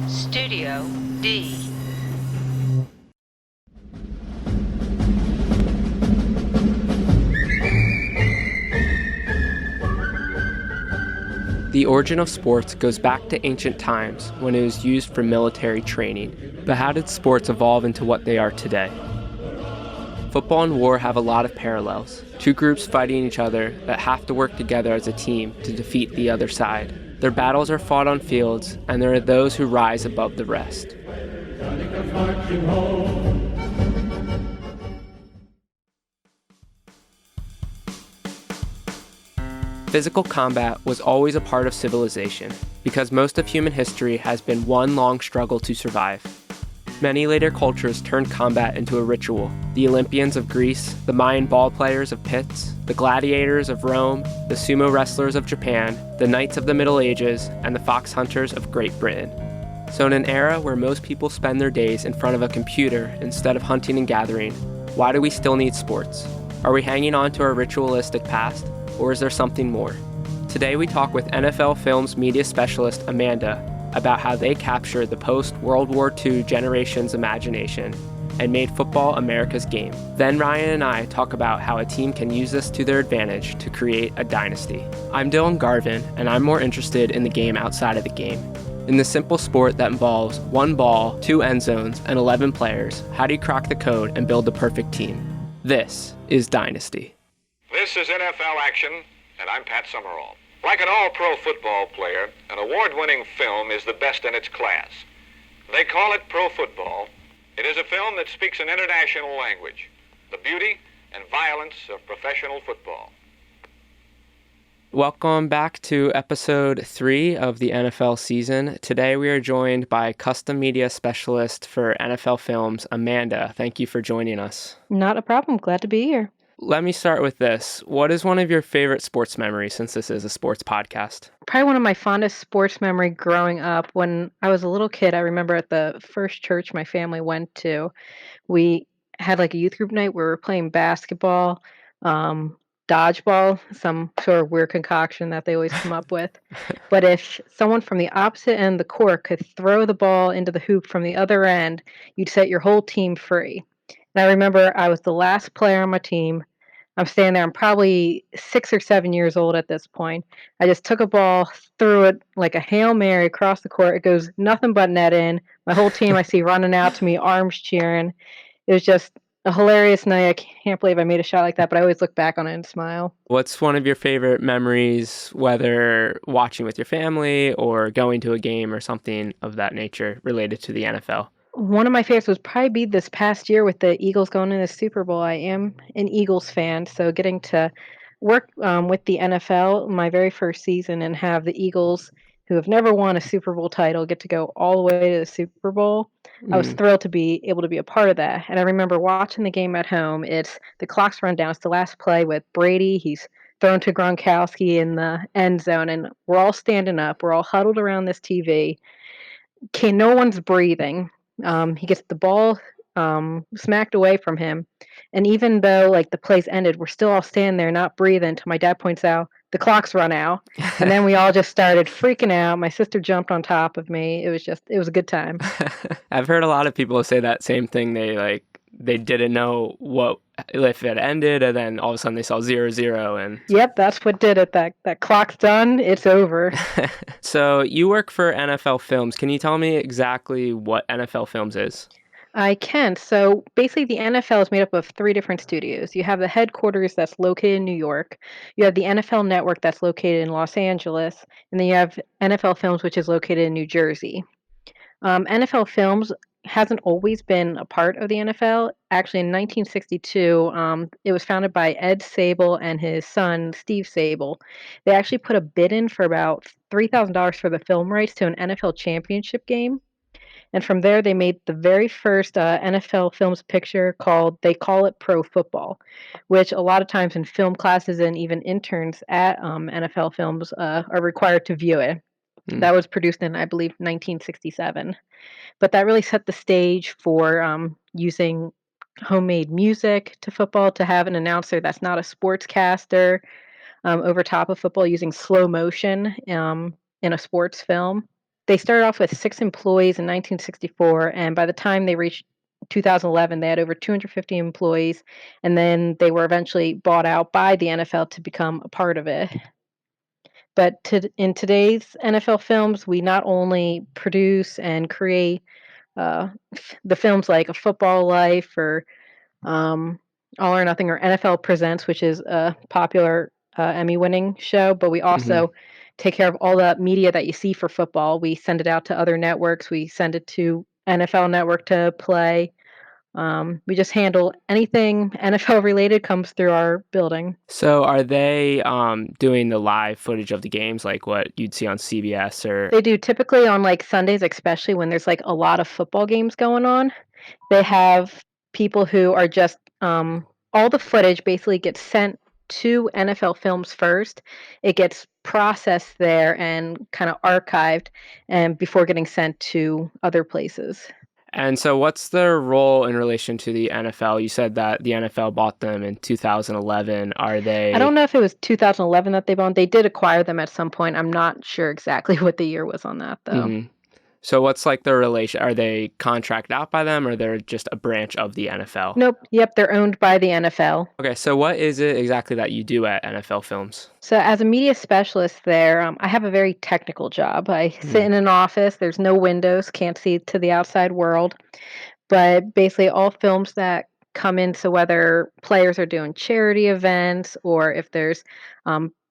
Studio D. The origin of sports goes back to ancient times when it was used for military training. But how did sports evolve into what they are today? Football and war have a lot of parallels. Two groups fighting each other that have to work together as a team to defeat the other side. Their battles are fought on fields, and there are those who rise above the rest. Physical combat was always a part of civilization, because most of human history has been one long struggle to survive. Many later cultures turned combat into a ritual. The Olympians of Greece, the Mayan ball players of Pitts, the gladiators of Rome, the sumo wrestlers of Japan, the knights of the Middle Ages, and the fox hunters of Great Britain. So in an era where most people spend their days in front of a computer instead of hunting and gathering, why do we still need sports? Are we hanging on to our ritualistic past? Or is there something more? Today we talk with NFL Films media specialist Amanda about how they captured the post-World War II generation's imagination and made football America's game. Then Ryan and I talk about how a team can use this to their advantage to create a dynasty. I'm Dylan Garvin, and I'm more interested in the game outside of the game. In the simple sport that involves one ball, 2 end zones, and 11 players, how do you crack the code and build the perfect team? This is Dynasty. This is NFL Action, and I'm Pat Summerall. Like an all-pro football player, an award-winning film is the best in its class. They call it pro football. It is a film that speaks an international language, the beauty and violence of professional football. Welcome back to episode 3 of the NFL season. Today we are joined by custom media specialist for NFL Films, Amanda. Thank you for joining us. Not a problem. Glad to be here. Let me start with this. What is one of your favorite sports memories, since this is a sports podcast? Probably one of my fondest sports memory growing up. When I was a little kid, I remember at the first church my family went to, we had like a youth group night where we were playing basketball, dodgeball, some sort of weird concoction that they always come up with. But if someone from the opposite end of the court could throw the ball into the hoop from the other end, you'd set your whole team free. And I remember I was the last player on my team. I'm standing there. I'm probably 6 or 7 years old at this point. I just took a ball, threw it like a Hail Mary across the court. It goes nothing but net in. My whole team I see running out to me, arms cheering. It was just a hilarious night. I can't believe I made a shot like that, but I always look back on it and smile. What's one of your favorite memories, whether watching with your family or going to a game or something of that nature related to the NFL? One of my favorites was probably be this past year with the Eagles going to the Super Bowl. I am an Eagles fan, so getting to work with the NFL my very first season and have the Eagles, who have never won a Super Bowl title, get to go all the way to the Super Bowl. I was thrilled to be able to be a part of that. And I remember watching the game at home. It's the clock's run down. It's the last play with Brady. He's thrown to Gronkowski in the end zone, and we're all standing up. We're all huddled around this TV. No one's breathing. He gets the ball smacked away from him. And even though like the play's ended, we're still all standing there not breathing until my dad points out the clock's run out. And then we all just started freaking out. My sister jumped on top of me. It was a good time. I've heard a lot of people say that same thing. They didn't know what if it ended, and then all of a sudden they saw 0-0 and Yep, that's what did it. That clock's done, it's over. So you work for NFL Films. Can you tell me exactly what NFL Films is? I can. So basically, the NFL is made up of 3 different studios. You have the headquarters that's located in New York. You have the NFL Network that's located in Los Angeles. And then you have NFL Films, which is located in New Jersey. NFL Films hasn't always been a part of the NFL. Actually, in 1962, it was founded by Ed Sable and his son, Steve Sable. They actually put a bid in for about $3,000 for the film rights to an NFL championship game. And from there, they made the very first NFL Films picture they call it Pro Football, which a lot of times in film classes and even interns at NFL Films are required to view it. That was produced in, I believe, 1967. But that really set the stage for using homemade music to football, to have an announcer that's not a sportscaster over top of football, using slow motion. in a sports film. They started off with 6 employees in 1964, and by the time they reached 2011, they had over 250 employees, and then they were eventually bought out by the NFL to become a part of it. But in today's NFL films, we not only produce and create the films like A Football Life or um, All or Nothing or NFL Presents, which is a popular Emmy-winning show, but we Hmm. also take care of all the media that you see for football. We send it out to other networks. We send it to NFL Network to play. We just handle anything NFL related comes through our building. So are they doing the live footage of the games like what you'd see on CBS or? They do typically on like Sundays, especially when there's like a lot of football games going on. They have people who are just all the footage basically gets sent to NFL Films first. It gets processed there and kind of archived and before getting sent to other places. And so what's their role in relation to the NFL? You said that the NFL bought them in 2011. Are I don't they? know if it was 2011 that they bought. They did acquire them at some point. I'm not sure exactly what the year was on that though. Mhm. So what's like their relation? Are they contracted out by them or they're just a branch of the NFL? Nope. Yep, they're owned by the NFL. Okay, so what is it exactly that you do at NFL Films? So, as a media specialist there, I have a very technical job. I sit Mhm. in an office, there's no windows, can't see to the outside world. But basically, all films that come in, so whether players are doing charity events or if there's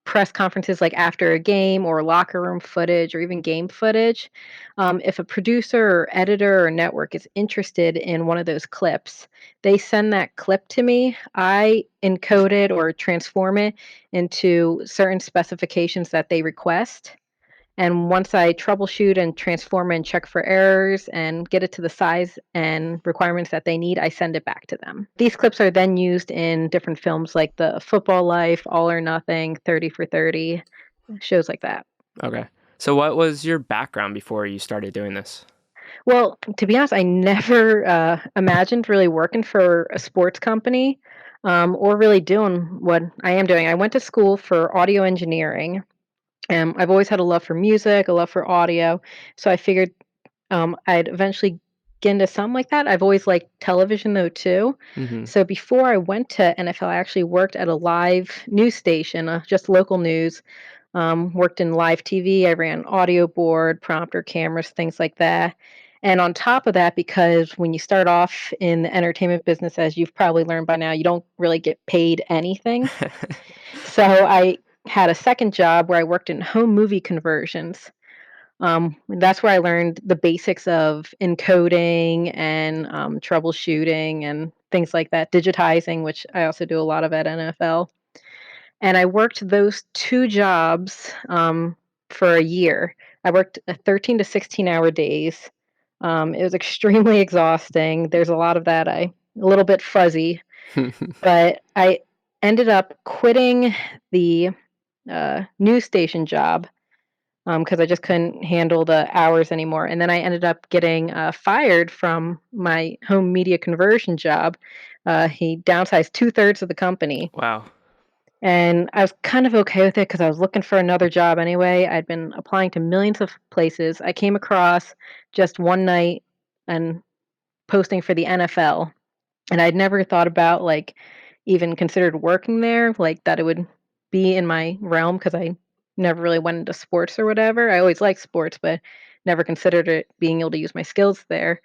press conferences like after a game or locker room footage or even game footage, if a producer or editor or network is interested in one of those clips, they send that clip to me. I encode it or transform it into certain specifications that they request. And once I troubleshoot and transform and check for errors and get it to the size and requirements that they need, I send it back to them. These clips are then used in different films like The Football Life, All or Nothing, 30 for 30, shows like that. Okay. So what was your background before you started doing this? Well, to be honest, I never imagined really working for a sports company or really doing what I am doing. I went to school for audio engineering. I've always had a love for music, a love for audio. So I figured I'd eventually get into something like that. I've always liked television though too. Mhm. So before I went to NFL, I actually worked at a live news station, just local news. Worked in live TV. I ran audio board, prompter, cameras, things like that. And on top of that, because when you start off in the entertainment business, as you've probably learned by now, you don't really get paid anything. So I had a second job where I worked in home movie conversions. That's where I learned the basics of encoding and troubleshooting and things like that, digitizing, which I also do a lot of at NFL. And I worked those 2 jobs, for a year. I worked 13 to 16-hour days. It was extremely exhausting. There's a lot of that a little bit fuzzy, but I ended up quitting the, news station job because I just couldn't handle the hours anymore. And then I ended up getting fired from my home media conversion job. He downsized 2/3 of the company, Wow. and I was kind of okay with it because I was looking for another job anyway. I'd been applying to millions of places. I came across just one night and posting for the NFL, and I'd never thought about like even considered working there, like that it would be in my realm because I never really went into sports or whatever. I always liked sports, but never considered it being able to use my skills there.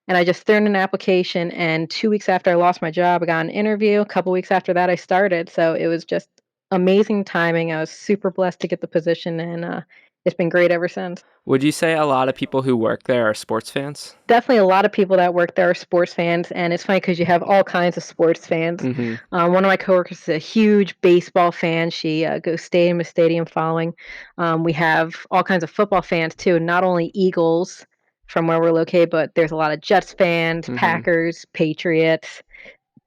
And I just threw in an application, and 2 weeks after I lost my job, I got an interview. A couple weeks after that, I started. So it was just amazing timing. I was super blessed to get the position, and it's been great ever since. Would you say a lot of people who work there are sports fans? Definitely a lot of people that work there are sports fans, and it's funny because you have all kinds of sports fans. Mhm. One of my coworkers is a huge baseball fan. She goes stadium to stadium following. We have all kinds of football fans too, not only Eagles from where we're located, but there's a lot of Jets fans, Mhm. Packers, Patriots.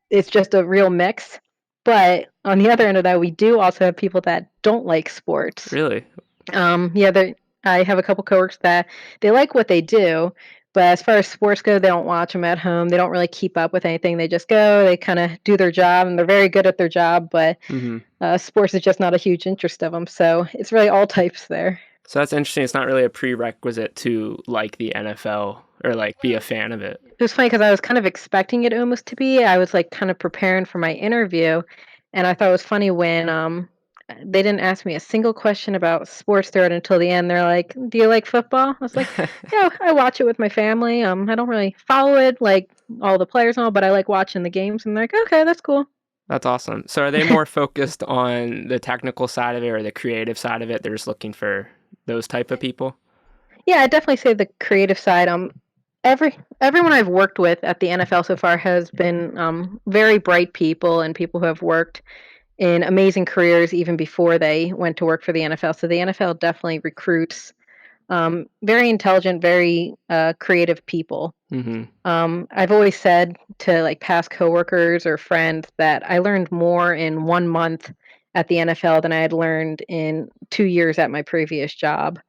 It's just a real mix. But on the other end of that, we do also have people that don't like sports. Really? Yeah, I have a couple coworkers that they like what they do, but as far as sports go, they don't watch them at home. They don't really keep up with anything. They just go, they kind of do their job, and they're very good at their job. But Mhm. sports is just not a huge interest of them. So it's really all types there. So that's interesting. It's not really a prerequisite to like the NFL or like be a fan of it. It was funny because I was kind of expecting it almost to be. I was, like, kind of preparing for my interview, and I thought it was funny when, they didn't ask me a single question about sports throughout until the end. They're like, "Do you like football?" I was like, "Yeah, I watch it with my family. I don't really follow it, like, all the players and all, but I like watching the games." And they're like, "Okay, that's cool." That's awesome. So are they more focused on the technical side of it or the creative side of it? They're just looking for those type of people? Yeah, I'd definitely say the creative side. Everyone I've worked with at the NFL so far has been very bright people and people who have worked in amazing careers even before they went to work for the NFL. So the NFL definitely recruits very intelligent, very creative people. Mm-hmm. I've always said to like past coworkers or friends that I learned more in 1 month at the NFL than I had learned in 2 years at my previous job.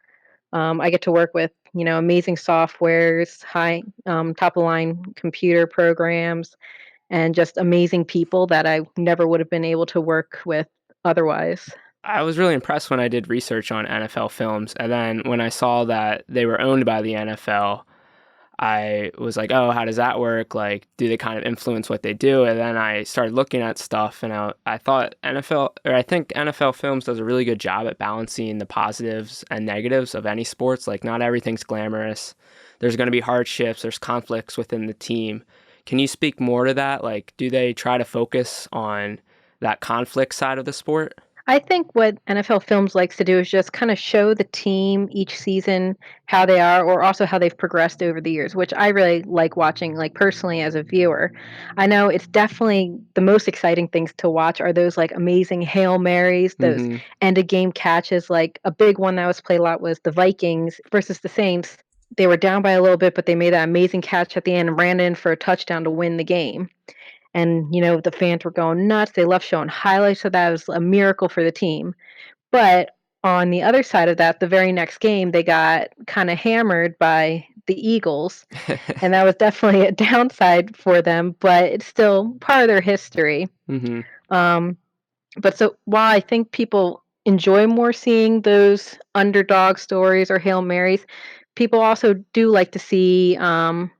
I get to work with, amazing softwares, high top of the line computer programs, and just amazing people that I never would have been able to work with otherwise. I was really impressed when I did research on NFL films, and then when I saw that they were owned by the NFL, I was like, "Oh, how does that work? Like, do they kind of influence what they do?" And then I started looking at stuff, and I thought I think NFL Films does a really good job at balancing the positives and negatives of any sports. Like, not everything's glamorous. There's going to be hardships. There's conflicts within the team. Can you speak more to that? Like, do they try to focus on that conflict side of the sport? I think what NFL Films likes to do is just kind of show the team each season how they are, or also how they've progressed over the years, which I really like watching, like personally as a viewer. I know it's definitely the most exciting things to watch are those like amazing Hail Marys, those Mm-hmm. end of game catches. Like a big one that was played a lot was the Vikings versus the Saints. They were down by a little bit, but they made that amazing catch at the end and ran in for a touchdown to win the game. And, the fans were going nuts. They loved showing highlights, so that was a miracle for the team. But on the other side of that, the very next game, they got kinda hammered by the Eagles, and that was definitely a downside for them, but it's still part of their history. Mm-hmm. Um, but so while I think people enjoy more seeing those underdog stories or Hail Marys, people also do like to see, the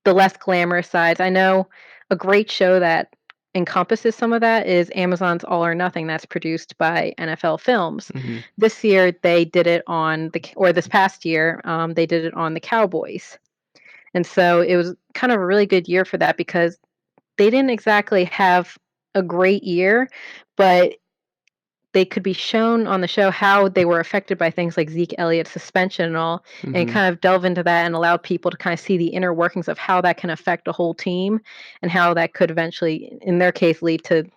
less glamorous sides. I know a great show that encompasses some of that is Amazon's All or Nothing that's produced by NFL Films. Mm-hmm. This year they did it on or this past year, they did it on the Cowboys. And so it was kind of a really good year for that because they didn't exactly have a great year, but they could be shown on the show how they were affected by things like Zeke Elliott's suspension and all, and Mm-hmm. kind of delve into that and allow people to kind of see the inner workings of how that can affect a whole team and how that could eventually, in their case, lead to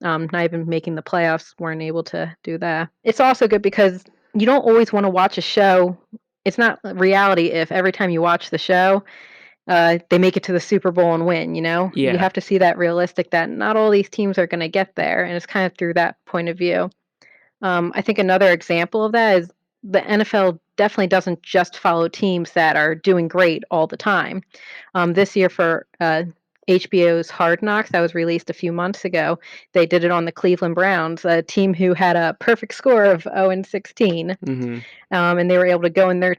not even making the playoffs, weren't able to do that. It's also good because you don't always want to watch a show. It's not reality if every time you watch the show, they make it to the Super Bowl and win, you know? You Yeah. have to see that realistic that not all these teams are going to get there. And it's kind of through that point of view. I think another example of that is the NFL definitely doesn't just follow teams that are doing great all the time. This year for HBO's Hard Knocks, that was released a few months ago, they did it on the Cleveland Browns, a team who had a perfect score of 0-16. Mm-hmm. And they were able to go in their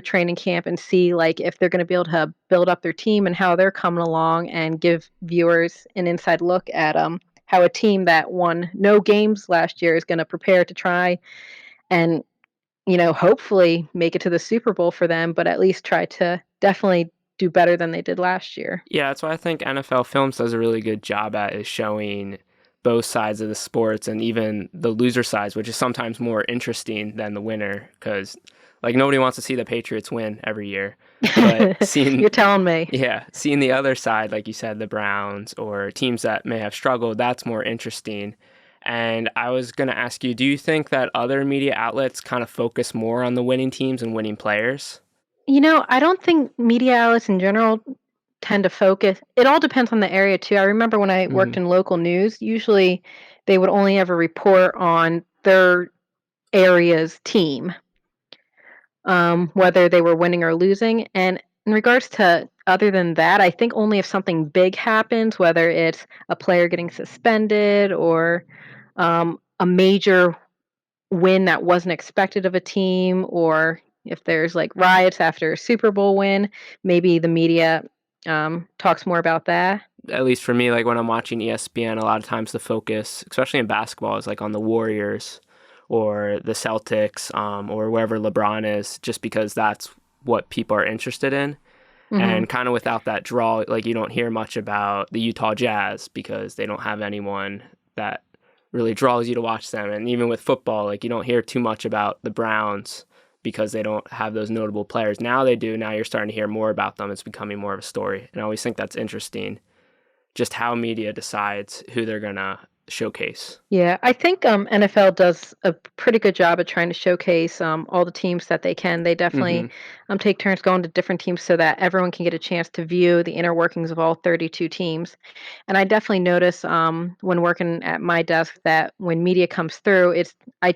training camp and see like if they're going to be able to build up their team and how they're coming along and give viewers an inside look at how a team that won no games last year is going to prepare to try and hopefully make it to the Super Bowl for them, but at least try to definitely do better than they did last year. Yeah, that's what I think NFL Films does a really good job at is showing both sides of the sports and even the loser sides, which is sometimes more interesting than the winner because like nobody wants to see the Patriots win every year. But You're telling me. seeing the other side, like you said, the Browns or teams that may have struggled, that's more interesting. And I was going to ask you, do you think that other media outlets kind of focus more on the winning teams and winning players? I don't think media outlets in general tend to focus. It all depends on the area too. I remember when I Mm-hmm. worked in local news, usually they would only ever report on their area's team, whether they were winning or losing. And in regards to other than that, I think only if something big happens, whether it's a player getting suspended or a major win that wasn't expected of a team, or if there's like riots after a Super Bowl win, maybe the media talks more about that. At least for me, like when I'm watching ESPN, a lot of times the focus, especially in basketball, is like on the Warriors or the Celtics, or wherever LeBron is, just because that's what people are interested in. Hmm. And kind of without that draw, like you don't hear much about the Utah Jazz because they don't have anyone that really draws you to watch them. And even with football, like you don't hear too much about the Browns because they don't have those notable players. Now they do. Now you're starting to hear more about them. It's becoming more of a story. And I always think that's interesting, just how media decides who they're going to showcase. Yeah, I think NFL does a pretty good job at trying to showcase all the teams that they can. They definitely Hmm. take turns going to different teams so that everyone can get a chance to view the inner workings of all 32 teams. And I definitely notice when working at my desk that when media comes through, I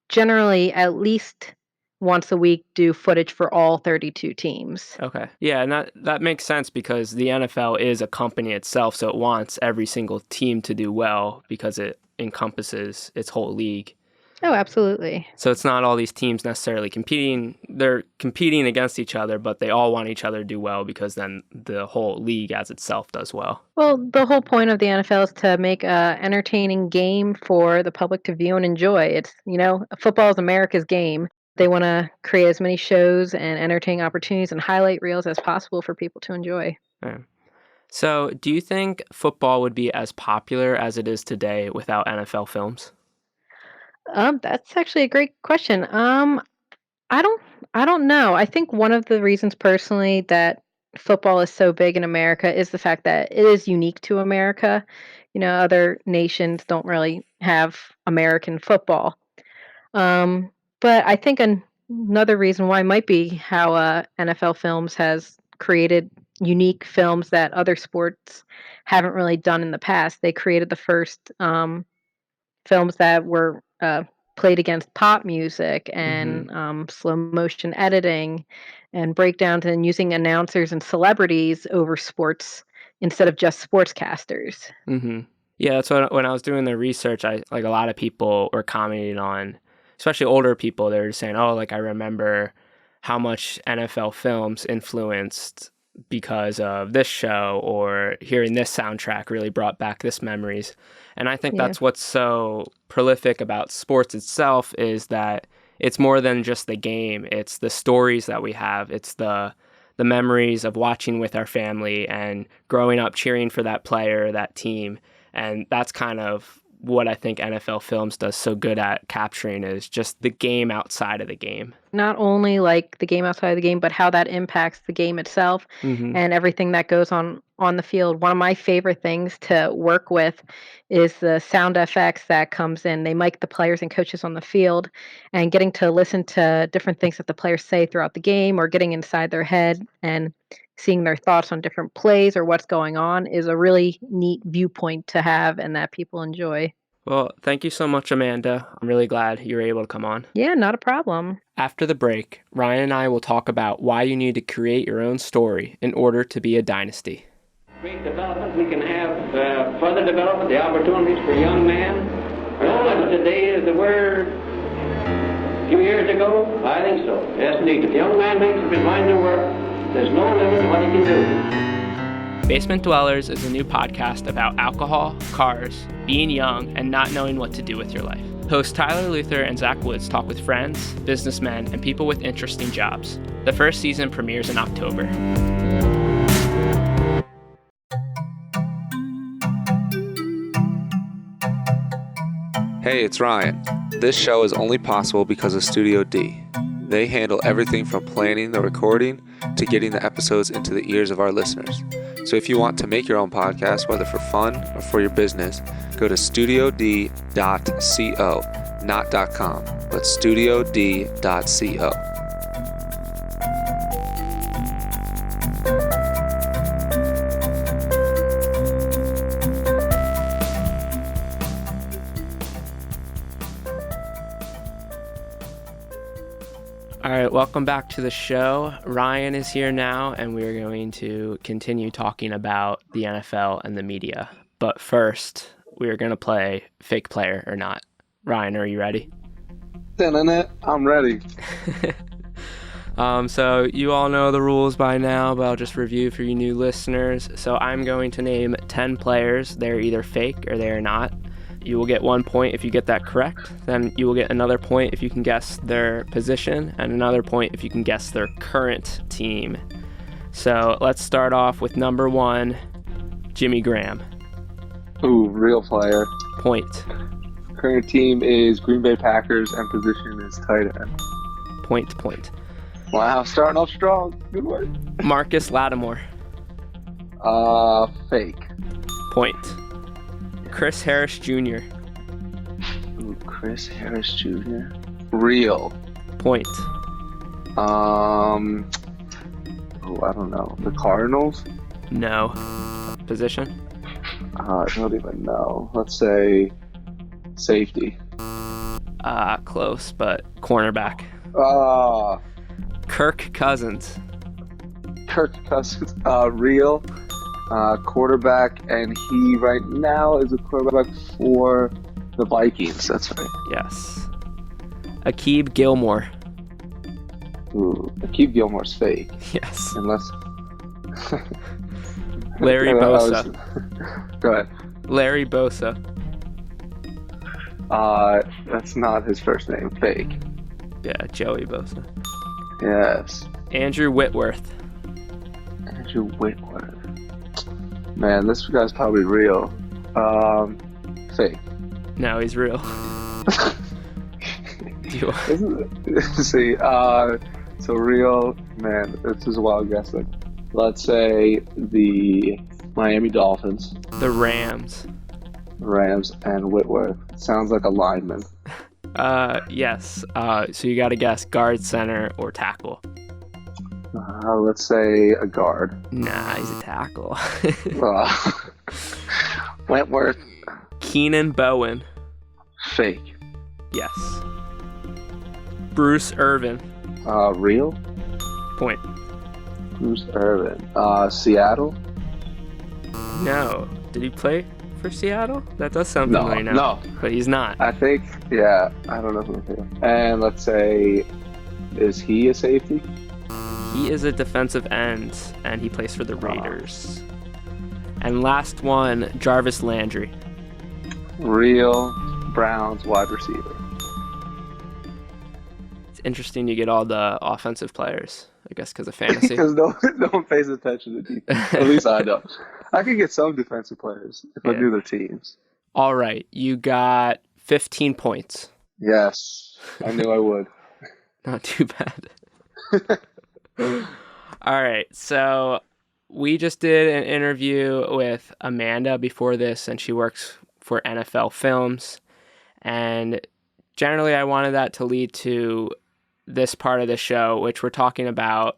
generally at least once a week do footage for all 32 teams. Okay. Yeah, and that makes sense because the NFL is a company itself, so it wants every single team to do well because it encompasses its whole league. Oh, absolutely. So it's not all these teams necessarily competing. They're competing against each other, but they all want each other to do well because then the whole league as itself does well. Well, the whole point of the NFL is to make a entertaining game for the public to view and enjoy. Football is America's game. They want to create as many shows and entertaining opportunities and highlight reels as possible for people to enjoy. Yeah. So do you think football would be as popular as it is today without NFL films? That's actually a great question. I don't I don't know. I think one of the reasons personally that football is so big in America is the fact that it is unique to America. Other nations don't really have American football. Um, but I think another reason why might be how NFL Films has created unique films that other sports haven't really done in the past. They created the first films that were played against pop music Mm-hmm. and slow motion editing and breakdowns and using announcers and celebrities over sports instead of just sportscasters. Mm-hmm. Yeah, that's what when I was doing the research, I like a lot of people were commenting on, especially older people. They were saying, "Oh, like I remember how much NFL films influenced because of this show, or hearing this soundtrack really brought back this memories." And I think Yeah. that's what's so prolific about sports itself is that it's more than just the game. It's the stories that we have. It's the memories of watching with our family and growing up cheering for that player, that team. And that's kind of what I think NFL Films does so good at capturing is just the game outside of the game. Not only like the game outside of the game, but how that impacts the game itself Hmm. and everything that goes on the field. One of my favorite things to work with is the sound effects that comes in. They mic the players and coaches on the field, and getting to listen to different things that the players say throughout the game or getting inside their head and seeing their thoughts on different plays or what's going on is a really neat viewpoint to have and that people enjoy. Well, thank you so much, Amanda. I'm really glad you were able to come on. Yeah, not a problem. After the break, Ryan and I will talk about why you need to create your own story in order to be a dynasty. Great development, we can have further development, the opportunities for young men. No limit today is the word. A few years ago, I think so. Yes, indeed. If a young man makes up his mind to work, there's no limit to what he can do. Basement Dwellers is a new podcast about alcohol, cars, being young, and not knowing what to do with your life. Hosts Tyler Luther and Zach Woods talk with friends, businessmen, and people with interesting jobs. The first season premieres in October. Hey, it's Ryan. This show is only possible because of Studio D. They handle everything from planning the recording to getting the episodes into the ears of our listeners. So if you want to make your own podcast, whether for fun or for your business, go to studiod.co, not .com, but studiod.co. All right, welcome back to the show. Ryan is here now, and we're going to continue talking about the NFL and the media. But first, we're going to play Fake Player or Not. Ryan, are you ready? I'm ready. So you all know the rules by now, but I'll just review for you new listeners. So I'm going to name 10 players. They're either fake or they are not. You will get 1 point if you get that correct. Then you will get another point if you can guess their position, and another point if you can guess their current team. So let's start off with number 1, Jimmy Graham. Ooh, real player. Point. Current team is Green Bay Packers, and position is tight end. Point. Wow, starting off strong. Good work. Marcus Lattimore. Fake. Point. Chris Harris Jr. Ooh, Chris Harris Jr. Real. Point. Oh, I don't know. The Cardinals? No. Position? I don't even know. Let's say safety. Close, but cornerback. Kirk Cousins. Kirk Cousins. Real. Quarterback, and he right now is a quarterback for the Vikings. That's right. Yes. Akib Gilmore. Ooh, Akib Gilmore's fake. Yes. Unless Larry Bosa. Go ahead. Larry Bosa. That's not his first name. Fake. Yeah, Joey Bosa. Yes. Andrew Whitworth. Andrew Whitworth. Man, this guy's probably real. Fake. No, he's real. See, so real, man, this is wild guessing. Let's say the Miami Dolphins. The Rams. Rams and Whitworth. Sounds like a lineman. Yes. So you gotta guess guard, center, or tackle. Let's say a guard. Nah, he's a tackle. Whitworth. Keenan Bowen. Fake. Yes. Bruce Irvin. Real? Point. Bruce Irvin. Seattle? No. Did he play for Seattle? That does sound familiar now. No. But he's not. I think, yeah, I don't know who he is. And let's say, is he a safety? He is a defensive end, and he plays for the Raiders. And last one, Jarvis Landry. Real Browns wide receiver. It's interesting you get all the offensive players, I guess, because of fantasy. Because no one pays attention to defense. At least I don't. I could get some defensive players if I knew their teams. All right, you got 15 points. Yes, I knew I would. Not too bad. All right, so we just did an interview with Amanda before this, and she works for NFL Films. And generally, I wanted that to lead to this part of the show, which we're talking about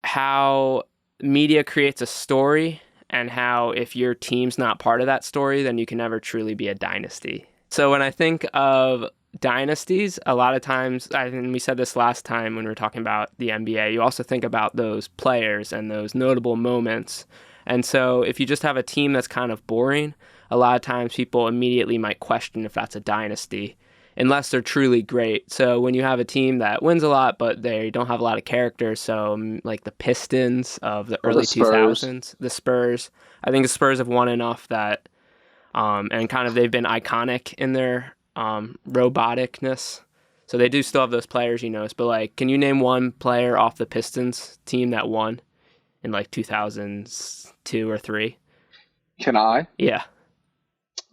how media creates a story and how if your team's not part of that story, then you can never truly be a dynasty. So when I think of dynasties, a lot of times, and we said this last time when we were talking about the NBA, you also think about those players and those notable moments. And so if you just have a team that's kind of boring, a lot of times people immediately might question if that's a dynasty, unless they're truly great. So when you have a team that wins a lot, but they don't have a lot of characters, so like the Pistons of the early 2000s, the Spurs, I think the Spurs have won enough that, and kind of they've been iconic in their roboticness. So they do still have those players, you know, but like, can you name one player off the Pistons team that won in like 2002 or 3? Can I? Yeah.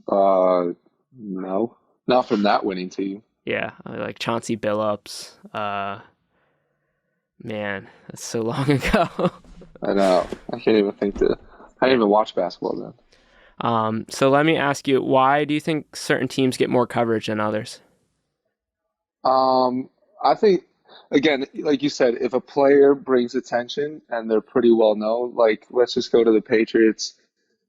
No. Not from that winning team. Yeah, like Chauncey Billups. Man, that's so long ago. I know. I can't even think to. I didn't even watch basketball then. So let me ask you, why do you think certain teams get more coverage than others? I think, again, like you said, if a player brings attention and they're pretty well known, like let's just go to the Patriots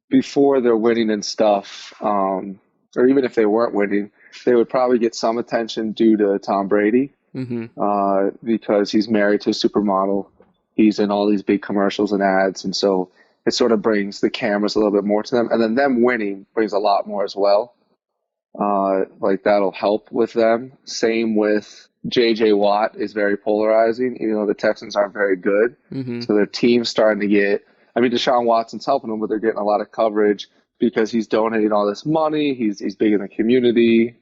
before they're winning and stuff, or even if they weren't winning, they would probably get some attention due to Tom Brady, because he's married to a supermodel. He's in all these big commercials and ads, and so it sort of brings the cameras a little bit more to them. And then them winning brings a lot more as well. Like that'll help with them. Same with J.J. Watt is very polarizing, even though the Texans aren't very good. Mm-hmm. So their team's starting to get, I mean, Deshaun Watson's helping them, but they're getting a lot of coverage because he's donating all this money. He's big in the community.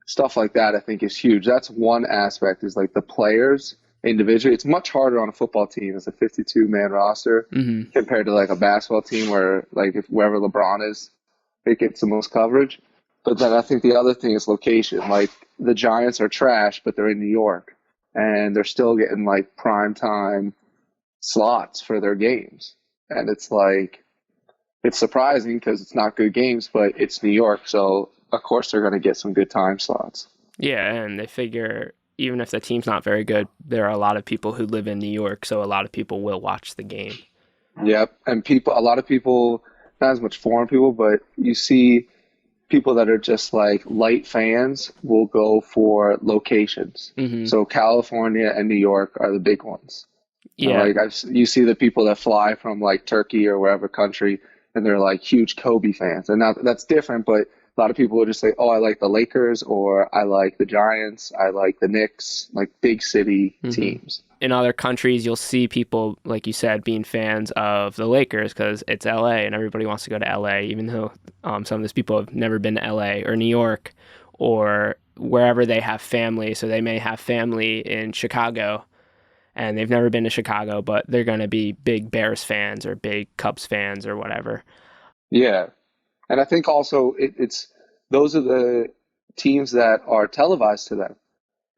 Stuff like that, I think, is huge. That's one aspect, is like the players individually. It's much harder on a football team as a 52-man roster compared to like a basketball team where, like, if wherever LeBron is, it gets the most coverage. But then I think the other thing is location. Like, the Giants are trash, but they're in New York, and they're still getting like prime time slots for their games. And it's like, it's surprising because it's not good games, but it's New York, so of course they're going to get some good time slots. Yeah, and they figure even if the team's not very good, there are a lot of people who live in New York, so a lot of people will watch the game. Yep, and a lot of people, not as much foreign people, but you see people that are just like light fans will go for locations. So California and New York are the big ones. Yeah, like you see the people that fly from like Turkey or wherever country, and they're like huge Kobe fans. And now that's different, but a lot of people will just say, oh, I like the Lakers, or I like the Giants, I like the Knicks, like big city teams. In other countries, you'll see people, like you said, being fans of the Lakers because it's LA and everybody wants to go to LA, even though some of those people have never been to LA or New York or wherever they have family. So they may have family in Chicago and they've never been to Chicago, but they're going to be big Bears fans or big Cubs fans or whatever. Yeah. And I think also it's those are the teams that are televised to them.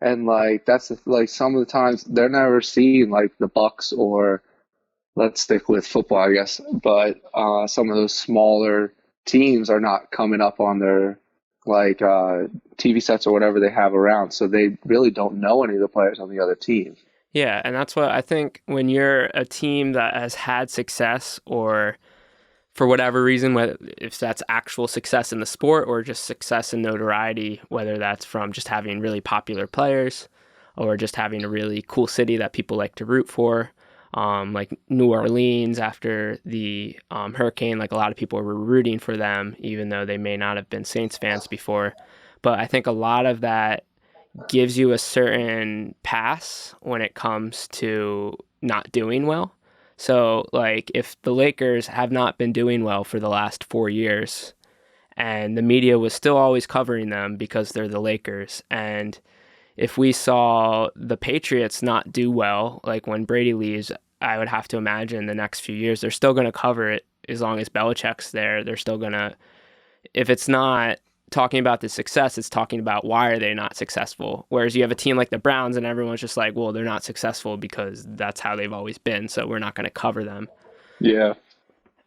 And like that's like some of the times they're never seeing like the Bucks, or let's stick with football, I guess. But some of those smaller teams are not coming up on their like TV sets or whatever they have around, so they really don't know any of the players on the other team. Yeah, and that's what I think when you're a team that has had success, or for whatever reason, whether if that's actual success in the sport or just success in notoriety, whether that's from just having really popular players or just having a really cool city that people like to root for, like New Orleans after the hurricane, like a lot of people were rooting for them, even though they may not have been Saints fans before. But I think a lot of that gives you a certain pass when it comes to not doing well. So, like, if the Lakers have not been doing well for the last 4 years, and the media was still always covering them because they're the Lakers, and if we saw the Patriots not do well, like when Brady leaves, I would have to imagine the next few years, they're still going to cover it as long as Belichick's there. They're still going to, if it's not talking about the success, it's talking about why are they not successful. Whereas you have a team like the Browns and everyone's just like, well, they're not successful because that's how they've always been, so we're not going to cover them. Yeah.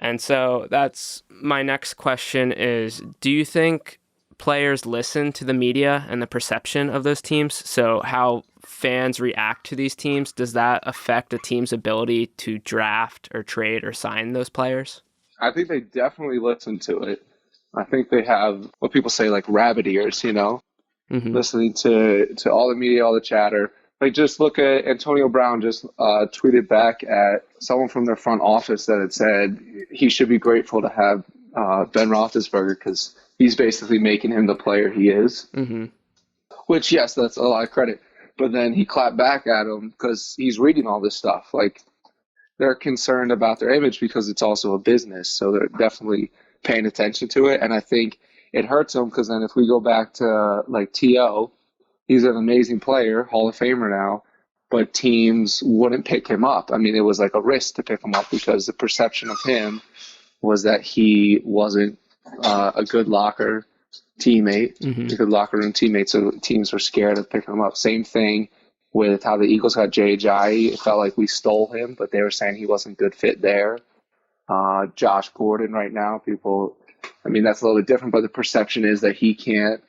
And so that's my next question is, do you think players listen to the media and the perception of those teams? So how fans react to these teams, does that affect a team's ability to draft or trade or sign those players? I think they definitely listen to it. I think they have what people say, like rabbit ears, listening to all the media, all the chatter. Like, just look at Antonio Brown just tweeted back at someone from their front office that had said he should be grateful to have Ben Roethlisberger because he's basically making him the player he is. Which, yes, that's a lot of credit. But then he clapped back at him because he's reading all this stuff. Like, they're concerned about their image because it's also a business. So they're definitely paying attention to it, and I think it hurts him because then if we go back to like T.O., he's an amazing player, Hall of Famer now, but teams wouldn't pick him up. I mean, it was like a risk to pick him up because the perception of him was that he wasn't a good locker teammate, a good locker room teammate, so teams were scared of picking him up. Same thing with how the Eagles got Jay. It felt like we stole him, but they were saying he wasn't a good fit there. Josh Gordon right now, that's a little bit different, but the perception is that he can't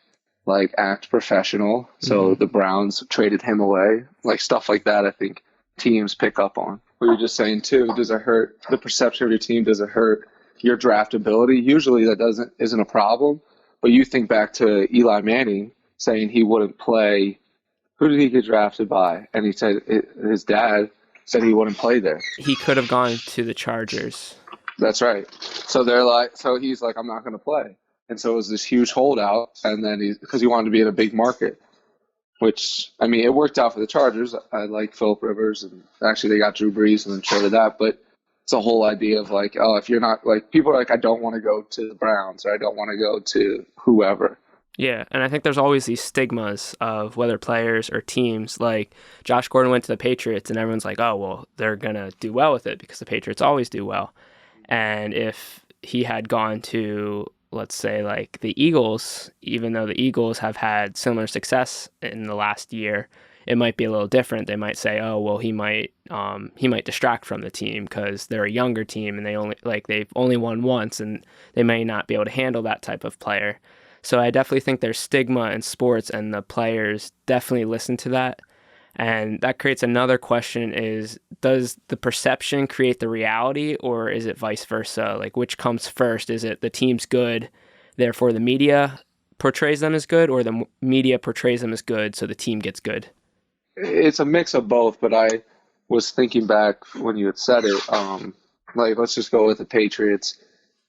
like act professional. So the Browns traded him away, like stuff like that. I think teams pick up on. What you're just saying too, does it hurt the perception of your team? Does it hurt your draftability? Usually that isn't a problem, but you think back to Eli Manning saying he wouldn't play. Who did he get drafted by? And he said his dad said he wouldn't play there. He could have gone to the Chargers. That's right. So he's like, I'm not going to play. And so it was this huge holdout, and then because he wanted to be in a big market, which, I mean, it worked out for the Chargers. I like Phillip Rivers, and actually they got Drew Brees and then traded that, but it's a whole idea of like, oh, if you're not, like, people are like, I don't want to go to the Browns, or I don't want to go to whoever. Yeah, and I think there's always these stigmas of whether players or teams, like Josh Gordon went to the Patriots and everyone's like, oh, well, they're going to do well with it because the Patriots always do well. And if he had gone to, let's say, like the Eagles, even though the Eagles have had similar success in the last year, it might be a little different. They might say, oh, well, he might distract from the team because they're a younger team and they've only won once and they may not be able to handle that type of player. So I definitely think there's stigma in sports, and the players definitely listen to that. And that creates another question is, does the perception create the reality, or is it vice versa? Like, which comes first? Is it the team's good, therefore the media portrays them as good, or the media portrays them as good, so the team gets good? It's a mix of both, but I was thinking back when you had said it, like, let's just go with the Patriots.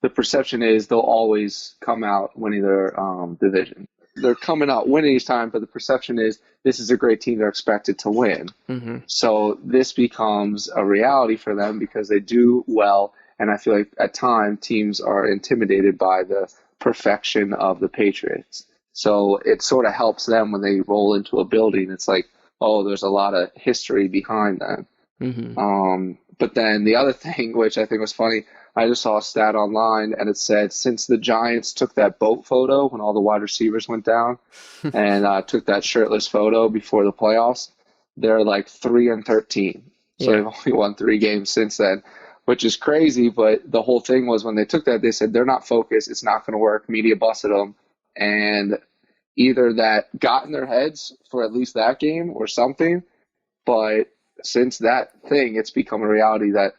The perception is they'll always come out winning their division. They're coming out winning each time, but the perception is this is a great team they're expected to win. Mm-hmm. So this becomes a reality for them because they do well, and I feel like at times teams are intimidated by the perfection of the Patriots. So it sort of helps them when they roll into a building. It's like, oh, there's a lot of history behind them. Mm-hmm. But then the other thing, which I think was funny, I just saw a stat online, and it said since the Giants took that boat photo when all the wide receivers went down and took that shirtless photo before the playoffs, they're like 3-13. So they've only won 3 games since then, which is crazy. But the whole thing was when they took that, they said they're not focused. It's not going to work. Media busted them. And either that got in their heads for at least that game or something. But since that thing, it's become a reality that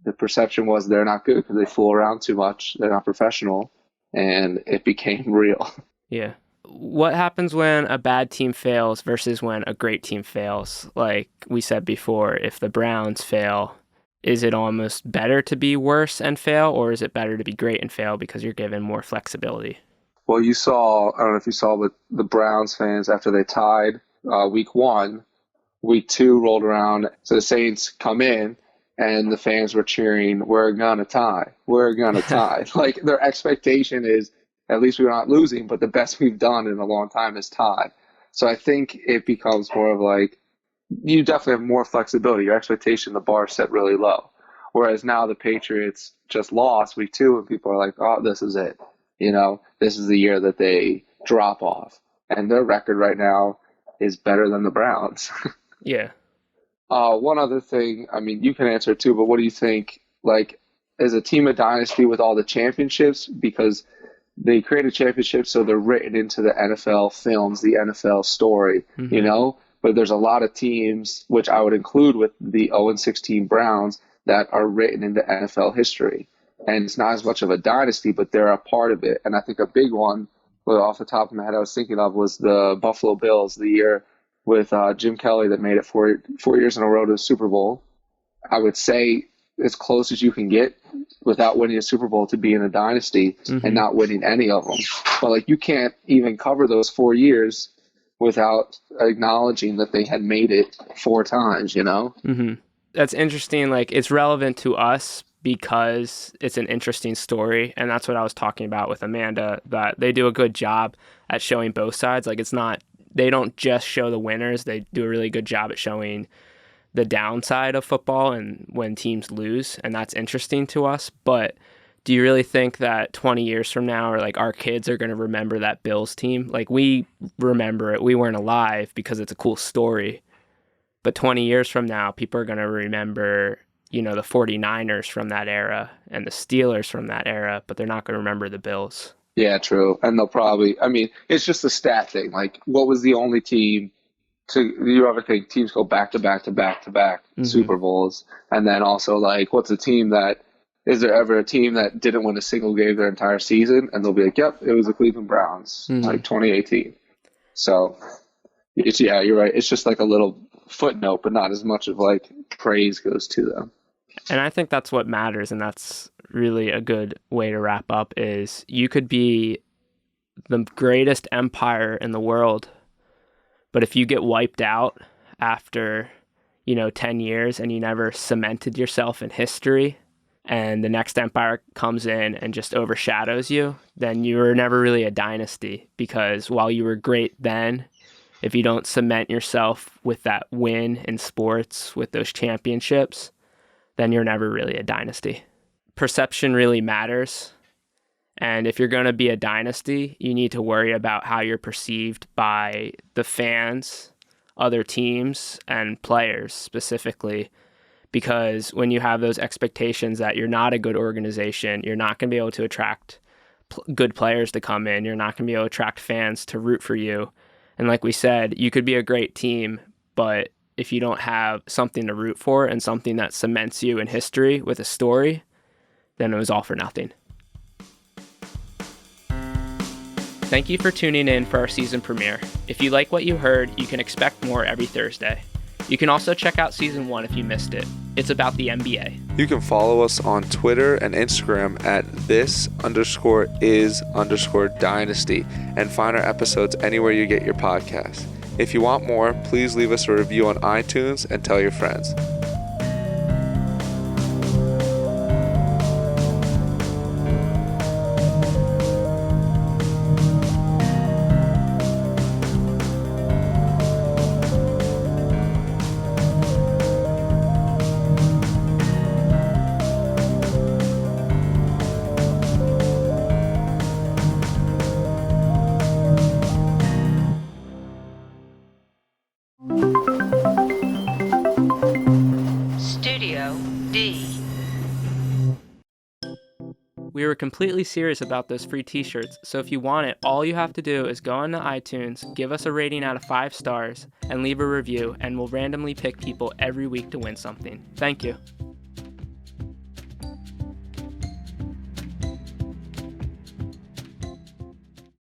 the perception was they're not good because they fool around too much. They're not professional, and it became real. Yeah. What happens when a bad team fails versus when a great team fails? Like we said before, if the Browns fail, is it almost better to be worse and fail, or is it better to be great and fail because you're given more flexibility? Well, you saw, I don't know if you saw, but the Browns fans, after they tied week 1, week 2 rolled around. So the Saints come in, and the fans were cheering, we're going to tie. We're going to tie. Like, their expectation is, at least we're not losing, but the best we've done in a long time is tie. So I think it becomes more of like, you definitely have more flexibility. Your expectation, the bar set really low. Whereas now the Patriots just lost week 2, and people are like, oh, this is it. You know, this is the year that they drop off. And their record right now is better than the Browns. Yeah. One other thing, I mean, you can answer it too, but what do you think, like, as a team of Dynasty with all the championships, because they created championships so they're written into the NFL films, the NFL story, you know? But there's a lot of teams, which I would include with the 0-16 Browns, that are written into NFL history. And it's not as much of a dynasty, but they're a part of it. And I think a big one, well, off the top of my head I was thinking of, was the Buffalo Bills, the year with Jim Kelly that made it 4 years in a row to the Super Bowl. I would say as close as you can get without winning a Super Bowl to being a dynasty and not winning any of them. But like, you can't even cover those 4 years without acknowledging that they had made it 4 times, you know? Mm-hmm. That's interesting. Like, it's relevant to us because it's an interesting story. And that's what I was talking about with Amanda, that they do a good job at showing both sides. Like, they don't just show the winners. They do a really good job at showing the downside of football and when teams lose. And that's interesting to us. But do you really think that 20 years from now, or like our kids are going to remember that Bills team? Like, we remember it. We weren't alive because it's a cool story. But 20 years from now, people are going to remember, you know, the 49ers from that era and the Steelers from that era, but they're not going to remember the Bills. Yeah, true. And they'll probably, I mean, it's just a stat thing. Like, what was the only team you ever think teams go back to back to back to back Super Bowls? And then also, like, what's a team that, is there ever a team that didn't win a single game their entire season? And they'll be like, yep, it was the Cleveland Browns, like 2018. So, yeah, you're right. It's just like a little footnote, but not as much of like praise goes to them. And I think that's what matters, and that's really a good way to wrap up, is you could be the greatest empire in the world. But if you get wiped out after, 10 years and you never cemented yourself in history, and the next empire comes in and just overshadows you, then you were never really a dynasty, because while you were great then, if you don't cement yourself with that win in sports, with those championships, then you're never really a dynasty. Perception really matters. And if you're going to be a dynasty, you need to worry about how you're perceived by the fans, other teams, and players specifically. Because when you have those expectations that you're not a good organization, you're not going to be able to attract good players to come in. You're not going to be able to attract fans to root for you. And like we said, you could be a great team, but if you don't have something to root for and something that cements you in history with a story, then it was all for nothing. Thank you for tuning in for our season premiere. If you like what you heard, you can expect more every Thursday. You can also check out season 1 if you missed it. It's about the NBA. You can follow us on Twitter and Instagram at this_is_dynasty and find our episodes anywhere you get your podcasts. If you want more, please leave us a review on iTunes and tell your friends. Studio D. We were completely serious about those free t-shirts, so if you want it, all you have to do is go onto iTunes, give us a rating out of 5 stars, and leave a review, and we'll randomly pick people every week to win something. Thank you.